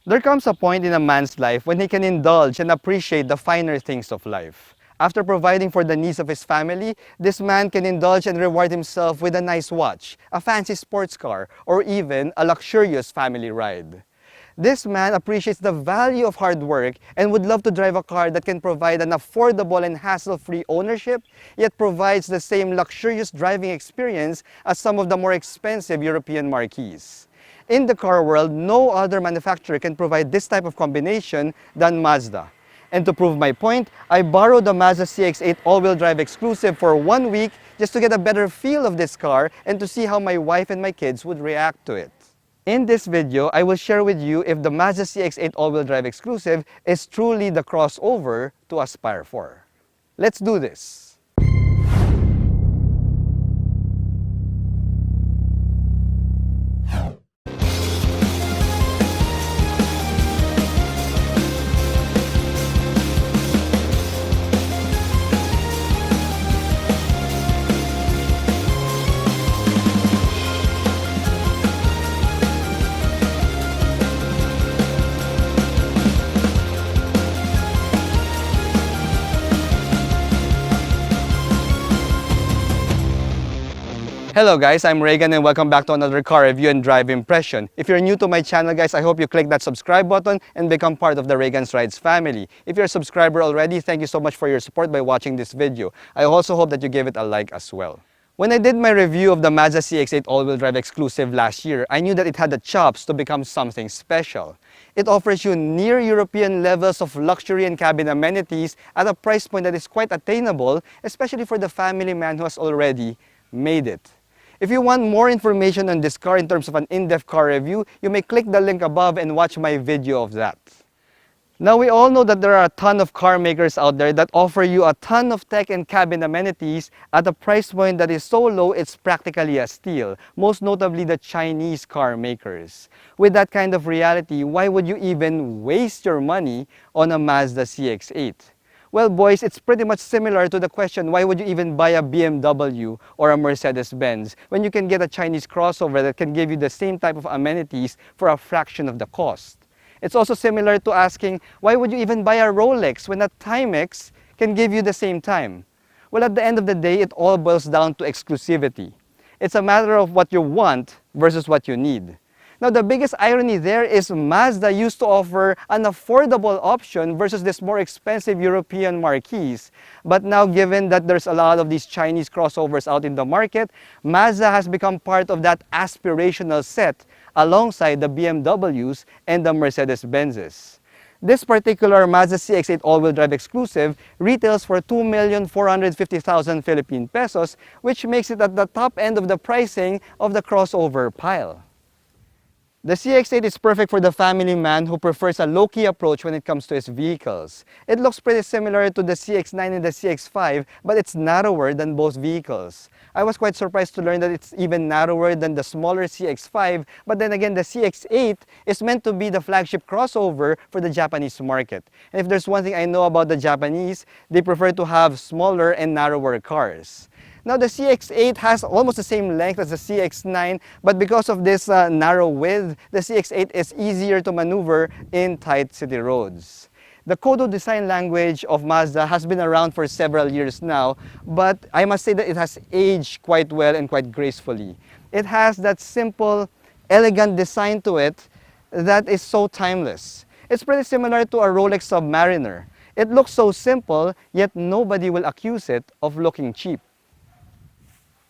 There comes a point in a man's life when he can indulge and appreciate the finer things of life. After providing for the needs of his family, this man can indulge and reward himself with a nice watch, a fancy sports car, or even a luxurious family ride. This man appreciates the value of hard work and would love to drive a car that can provide an affordable and hassle-free ownership, yet provides the same luxurious driving experience as some of the more expensive European marques. In the car world, no other manufacturer can provide this type of combination than Mazda. And to prove my point, I borrowed the Mazda CX-8 all-wheel drive exclusive for 1 week just to get a better feel of this car and to see how my wife and my kids would react to it. In this video, I will share with you if the Mazda CX-8 all-wheel drive exclusive is truly the crossover to aspire for. Let's do this! Hello guys, I'm Reagan and welcome back to another car review and drive impression. If you're new to my channel guys, I hope you click that subscribe button and become part of the Reagan's Rides family. If you're a subscriber already, thank you so much for your support by watching this video. I also hope that you give it a like as well. When I did my review of the Mazda CX-8 all-wheel drive exclusive last year, I knew that it had the chops to become something special. It offers you near European levels of luxury and cabin amenities at a price point that is quite attainable, especially for the family man who has already made it. If you want more information on this car in terms of an in-depth car review, you may click the link above and watch my video of that. Now we all know that there are a ton of car makers out there that offer you a ton of tech and cabin amenities at a price point that is so low it's practically a steal, most notably the Chinese car makers. With that kind of reality, why would you even waste your money on a Mazda CX-8? Well boys, it's pretty much similar to the question, why would you even buy a BMW or a Mercedes-Benz when you can get a Chinese crossover that can give you the same type of amenities for a fraction of the cost? It's also similar to asking, why would you even buy a Rolex when a Timex can give you the same time? Well, at the end of the day, it all boils down to exclusivity. It's a matter of what you want versus what you need. Now, the biggest irony there is Mazda used to offer an affordable option versus this more expensive European marques. But now, given that there's a lot of these Chinese crossovers out in the market, Mazda has become part of that aspirational set alongside the BMWs and the Mercedes-Benzes. This particular Mazda CX-8 all-wheel drive exclusive retails for 2,450,000 Philippine pesos, which makes it at the top end of the pricing of the crossover pile. The CX-8 is perfect for the family man who prefers a low-key approach when it comes to his vehicles. It looks pretty similar to the CX9 and the CX5, but it's narrower than both vehicles. I was quite surprised to learn that it's even narrower than the smaller CX5, but then again, the CX-8 is meant to be the flagship crossover for the Japanese market. And if there's one thing I know about the Japanese, they prefer to have smaller and narrower cars. Now the CX-8 has almost the same length as the CX-9, but because of this narrow width, the CX-8 is easier to maneuver in tight city roads. The Kodo design language of Mazda has been around for several years now, but I must say that it has aged quite well and quite gracefully. It has that simple, elegant design to it that is so timeless. It's pretty similar to a Rolex Submariner. It looks so simple, yet nobody will accuse it of looking cheap.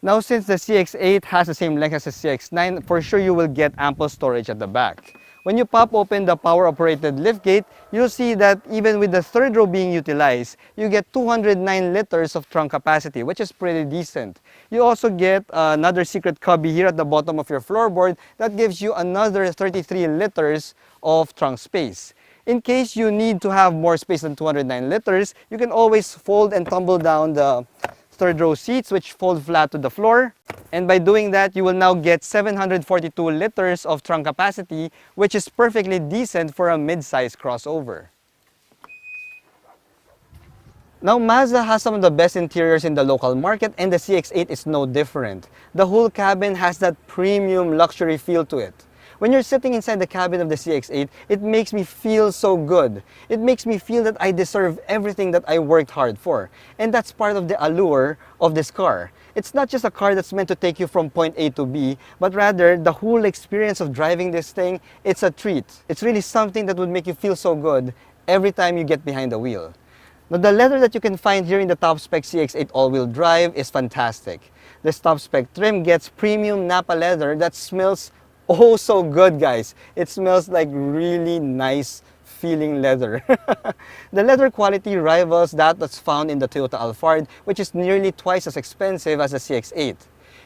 Now, since the CX-8 has the same length as the CX-9, for sure you will get ample storage at the back. When you pop open the power-operated liftgate, you'll see that even with the third row being utilized, you get 209 liters of trunk capacity, which is pretty decent. You also get another secret cubby here at the bottom of your floorboard that gives you another 33 liters of trunk space. In case you need to have more space than 209 liters, you can always fold and tumble down the third row seats, which fold flat to the floor. And by doing that, you will now get 742 liters of trunk capacity, which is perfectly decent for a mid-size crossover. Now, Mazda has some of the best interiors in the local market, and the CX-8 is no different. The whole cabin has that premium luxury feel to it. When you're sitting inside the cabin of the CX-8, it makes me feel so good. It makes me feel that I deserve everything that I worked hard for. And that's part of the allure of this car. It's not just a car that's meant to take you from point A to B, but rather the whole experience of driving this thing, it's a treat. It's really something that would make you feel so good every time you get behind the wheel. Now, the leather that you can find here in the top-spec CX-8 all-wheel drive is fantastic. This top-spec trim gets premium Napa leather that smells oh so good, guys. It smells like really nice feeling leather. The leather quality rivals that that's found in the Toyota Alphard, which is nearly twice as expensive as the CX-8.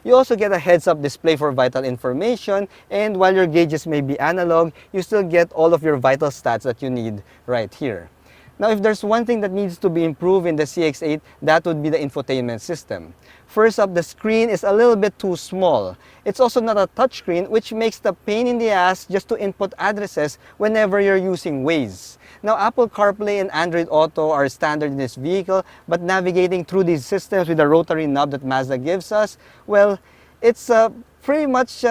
You also get a heads-up display for vital information, and while your gauges may be analog, you still get all of your vital stats that you need right here. Now, if there's one thing that needs to be improved in the CX-8, that would be the infotainment system. First up, the screen is a little bit too small. It's also not a touchscreen, which makes the pain in the ass just to input addresses whenever you're using Waze. Now, Apple CarPlay and Android Auto are standard in this vehicle, but navigating through these systems with the rotary knob that Mazda gives us, well, it's pretty much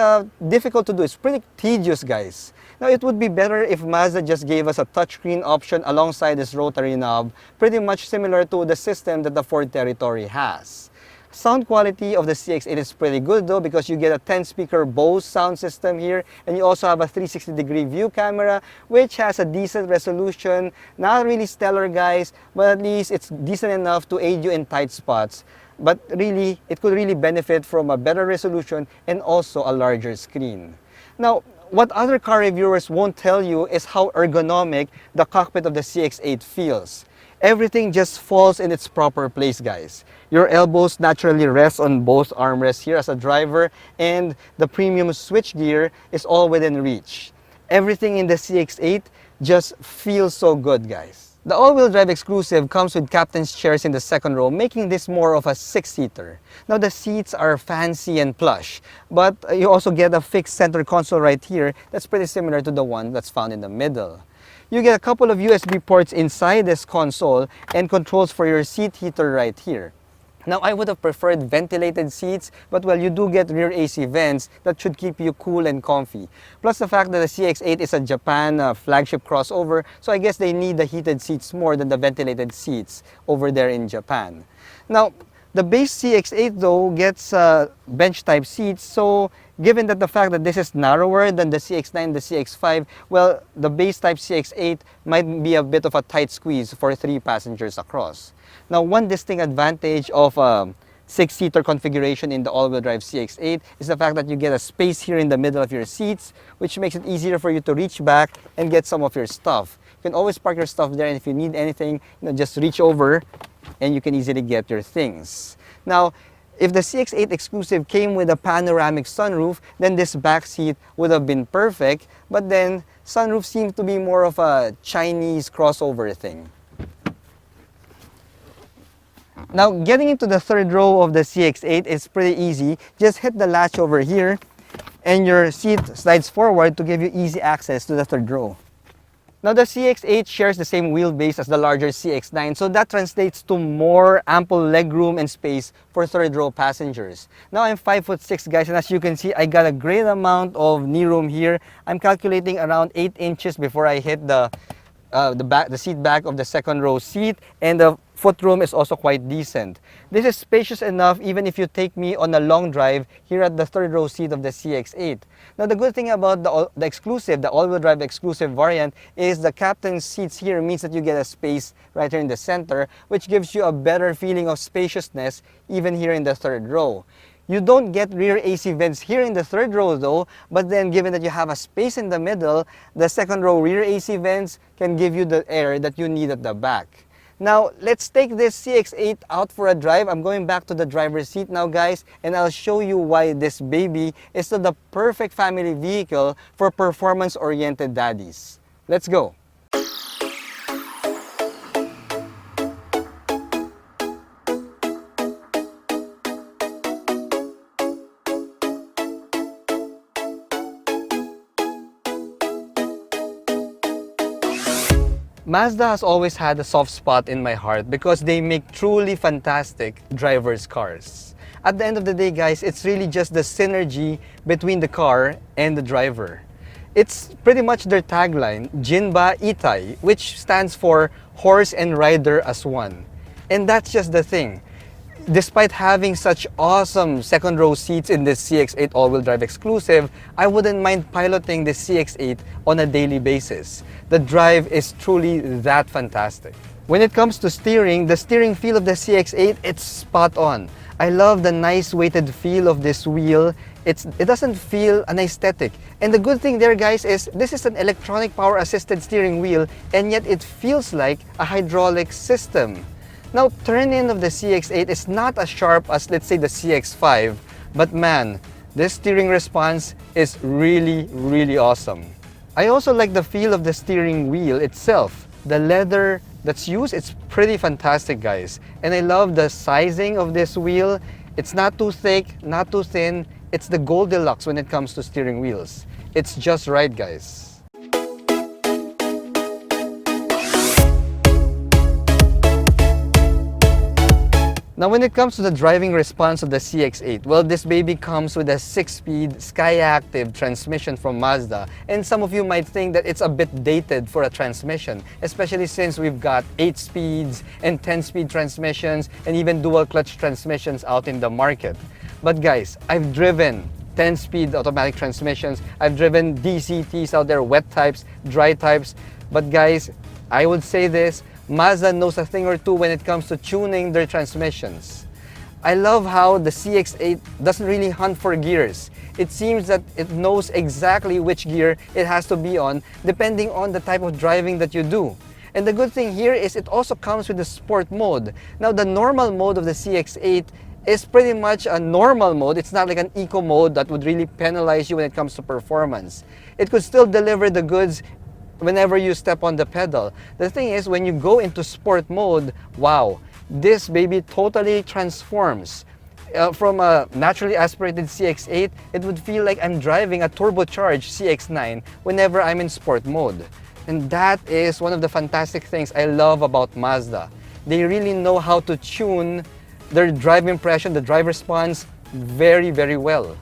difficult to do. It's pretty tedious, guys. Now, it would be better if Mazda just gave us a touchscreen option alongside this rotary knob, pretty much similar to the system that the Ford Territory has. Sound quality of the CX-8 is pretty good though, because you get a 10-speaker Bose sound system here, and you also have a 360-degree view camera, which has a decent resolution. Not really stellar, guys, but at least it's decent enough to aid you in tight spots. But really, it could really benefit from a better resolution and also a larger screen. Now, what other car reviewers won't tell you is how ergonomic the cockpit of the CX-8 feels. Everything just falls in its proper place, guys. Your elbows naturally rest on both armrests here as a driver, and the premium switchgear is all within reach. Everything in the CX-8 just feels so good, guys. The all-wheel drive Exclusive comes with captain's chairs in the second row, making this more of a six-seater. Now, the seats are fancy and plush, but you also get a fixed center console right here that's pretty similar to the one that's found in the middle. You get a couple of USB ports inside this console and controls for your seat heater right here. Now, I would have preferred ventilated seats, but well, you do get rear AC vents that should keep you cool and comfy. Plus the fact that the CX-8 is a Japan flagship crossover, so I guess they need the heated seats more than the ventilated seats over there in Japan. Now, the base CX-8 though gets bench type seats, so given that the fact that this is narrower than the CX-9 and the CX-5, well, the base type CX-8 might be a bit of a tight squeeze for 3 passengers across. Now, one distinct advantage of a 6-seater configuration in the all-wheel drive CX-8 is the fact that you get a space here in the middle of your seats, which makes it easier for you to reach back and get some of your stuff. You can always park your stuff there, and if you need anything, just reach over and you can easily get your things. Now, if the CX-8 Exclusive came with a panoramic sunroof, then this back seat would have been perfect, but then sunroof seems to be more of a Chinese crossover thing. Now, getting into the third row of the CX-8 is pretty easy. Just hit the latch over here and your seat slides forward to give you easy access to the third row. Now, the CX-8 shares the same wheelbase as the larger CX-9, so that translates to more ample legroom and space for third row passengers. Now, I'm 5'6", guys, and as you can see, I got a great amount of knee room here. I'm calculating around 8 inches before I hit the seat back of the second row seat, and the footroom is also quite decent. This is spacious enough even if you take me on a long drive here at the third row seat of the CX-8. Now, the good thing about the Exclusive, the all-wheel drive Exclusive variant, is the captain's seats here means that you get a space right here in the center, which gives you a better feeling of spaciousness even here in the third row. You don't get rear AC vents here in the third row though, but then given that you have a space in the middle, the second row rear AC vents can give you the air that you need at the back. Now, let's take this CX-8 out for a drive. I'm going back to the driver's seat now, guys, and I'll show you why this baby is still the perfect family vehicle for performance-oriented daddies. Let's go. Mazda has always had a soft spot in my heart because they make truly fantastic driver's cars. At the end of the day, guys, it's really just the synergy between the car and the driver. It's pretty much their tagline, Jinba Itai, which stands for horse and rider as one. And that's just the thing. Despite having such awesome second row seats in this CX-8 all-wheel drive exclusive, I wouldn't mind piloting this CX-8 on a daily basis. The drive is truly that fantastic. When it comes to steering, the steering feel of the CX-8, it's spot on. I love the nice weighted feel of this wheel. It doesn't feel anesthetic. And the good thing there, guys, is this is an electronic power assisted steering wheel, and yet it feels like a hydraulic system. Now, turn-in of the CX-8 is not as sharp as, let's say, the CX-5, but man, this steering response is really, really awesome. I also like the feel of the steering wheel itself. The leather that's used, it's pretty fantastic, guys. And I love the sizing of this wheel. It's not too thick, not too thin. It's the Goldilocks when it comes to steering wheels. It's just right, guys. Now when it comes to the driving response of the CX-8, well, this baby comes with a 6-speed Skyactiv transmission from Mazda. And some of you might think that it's a bit dated for a transmission, especially since we've got 8 speeds and 10-speed transmissions and even dual clutch transmissions out in the market. But guys, I've driven 10-speed automatic transmissions, I've driven DCTs out there, wet types, dry types. But guys, I would say this, Mazda knows a thing or two when it comes to tuning their transmissions. I love how the CX-8 doesn't really hunt for gears. It seems that it knows exactly which gear it has to be on depending on the type of driving that you do. And the good thing here is it also comes with the sport mode. Now the normal mode of the CX-8 is pretty much a normal mode. It's not like an eco mode that would really penalize you when it comes to performance. It could still deliver the goods whenever you step on the pedal. The thing is, when you go into sport mode, wow, this baby totally transforms. From a naturally aspirated CX-8, it would feel like I'm driving a turbocharged CX-9 whenever I'm in sport mode. And that is one of the fantastic things I love about Mazda. They really know how to tune their drive impression, the drive response very, very well.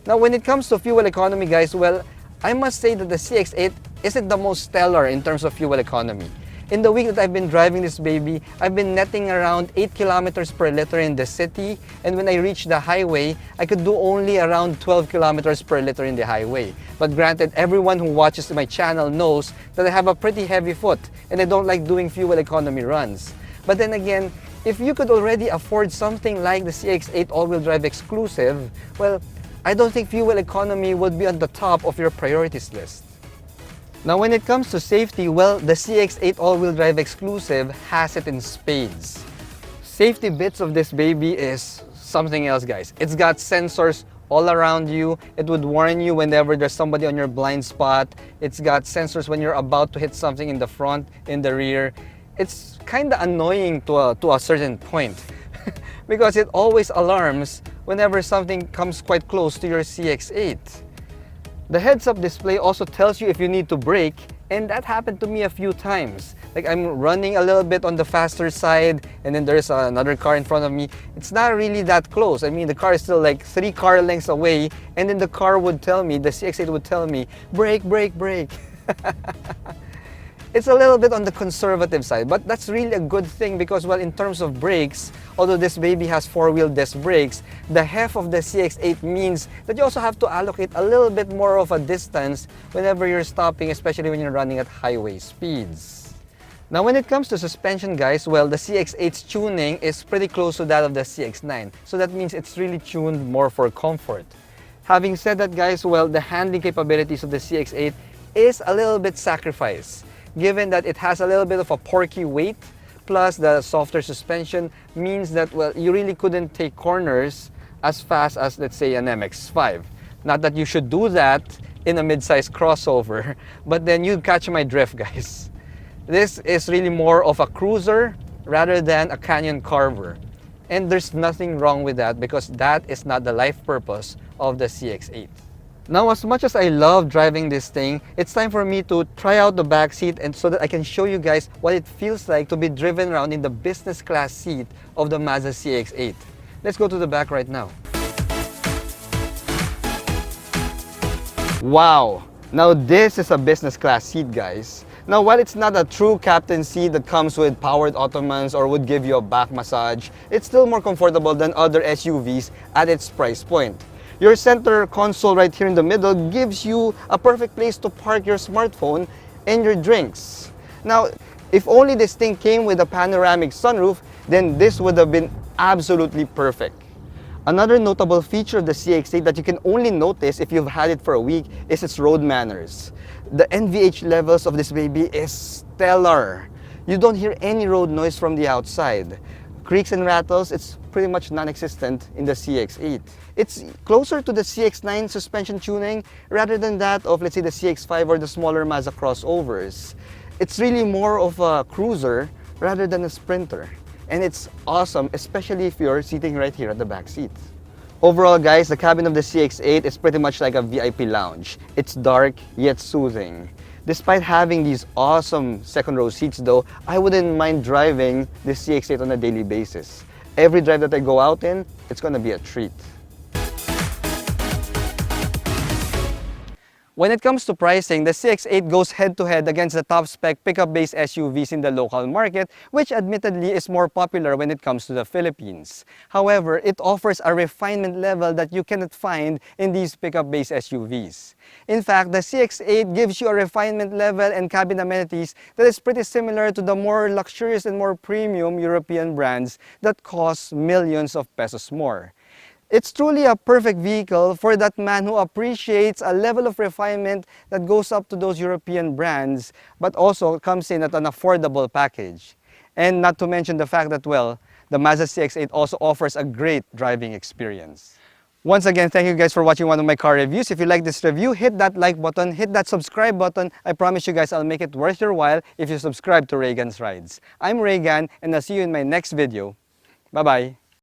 Now, when it comes to fuel economy, guys, well, I must say that the CX-8 isn't the most stellar in terms of fuel economy. In the week that I've been driving this baby, I've been netting around 8 kilometers per liter in the city, and when I reach the highway, I could do only around 12 kilometers per liter in the highway. But granted, everyone who watches my channel knows that I have a pretty heavy foot, and I don't like doing fuel economy runs. But then again, if you could already afford something like the CX-8 all-wheel drive exclusive, well, I don't think fuel economy would be on the top of your priorities list. Now when it comes to safety, well, the CX-8 all-wheel drive exclusive has it in spades. Safety bits of this baby is something else, guys. It's got sensors all around you. It would warn you whenever there's somebody on your blind spot. It's got sensors when you're about to hit something in the front, in the rear. It's kind of annoying to a certain point because it always alarms whenever something comes quite close to your CX-8. The heads-up display also tells you if you need to brake, and that happened to me a few times. Like I'm running a little bit on the faster side, and then there's another car in front of me. It's not really that close. I mean, the car is still like 3 car lengths away, and then the car would tell me, the CX-8 would tell me, brake, brake, brake. It's a little bit on the conservative side, but that's really a good thing because, well, in terms of brakes, although this baby has 4-wheel disc brakes, the heft of the CX-8 means that you also have to allocate a little bit more of a distance whenever you're stopping, especially when you're running at highway speeds. Now, when it comes to suspension, guys, well, the CX-8's tuning is pretty close to that of the CX-9, so that means it's really tuned more for comfort. Having said that, guys, well, the handling capabilities of the CX-8 is a little bit sacrificed, given that it has a little bit of a porky weight, plus the softer suspension means that, well, you really couldn't take corners as fast as, let's say, an MX-5. Not that you should do that in a mid-size crossover, but then you'd catch my drift, guys. This is really more of a cruiser rather than a canyon carver. And there's nothing wrong with that because that is not the life purpose of the CX-8. Now, as much as I love driving this thing, it's time for me to try out the back seat and so that I can show you guys what it feels like to be driven around in the business class seat of the Mazda CX-8. Let's go to the back right now. Wow! Now this is a business class seat, guys. Now while it's not a true captain seat that comes with powered ottomans or would give you a back massage, it's still more comfortable than other SUVs at its price point. Your center console right here in the middle gives you a perfect place to park your smartphone and your drinks. Now, if only this thing came with a panoramic sunroof, then this would have been absolutely perfect. Another notable feature of the CX-8 that you can only notice if you've had it for a week is its road manners. The NVH levels of this baby is stellar. You don't hear any road noise from the outside. Creaks and rattles, it's pretty much non-existent in the CX-8. It's closer to the CX9 suspension tuning rather than that of, let's say, the CX5 or the smaller Mazda crossovers. It's really more of a cruiser rather than a sprinter. And it's awesome, especially if you're sitting right here at the back seat. Overall, guys, the cabin of the CX-8 is pretty much like a VIP lounge. It's dark, yet soothing. Despite having these awesome second row seats though, I wouldn't mind driving the CX-8 on a daily basis. Every drive that I go out in, it's gonna be a treat. When it comes to pricing, the CX-8 goes head-to-head against the top-spec pickup-based SUVs in the local market, which admittedly is more popular when it comes to the Philippines. However, it offers a refinement level that you cannot find in these pickup-based SUVs. In fact, the CX-8 gives you a refinement level and cabin amenities that is pretty similar to the more luxurious and more premium European brands that cost millions of pesos more. It's truly a perfect vehicle for that man who appreciates a level of refinement that goes up to those European brands, but also comes in at an affordable package. And not to mention the fact that, well, the Mazda CX-8 also offers a great driving experience. Once again, thank you guys for watching one of my car reviews. If you like this review, hit that like button, hit that subscribe button. I promise you guys I'll make it worth your while if you subscribe to Reagan's Rides. I'm Reagan, and I'll see you in my next video. Bye-bye.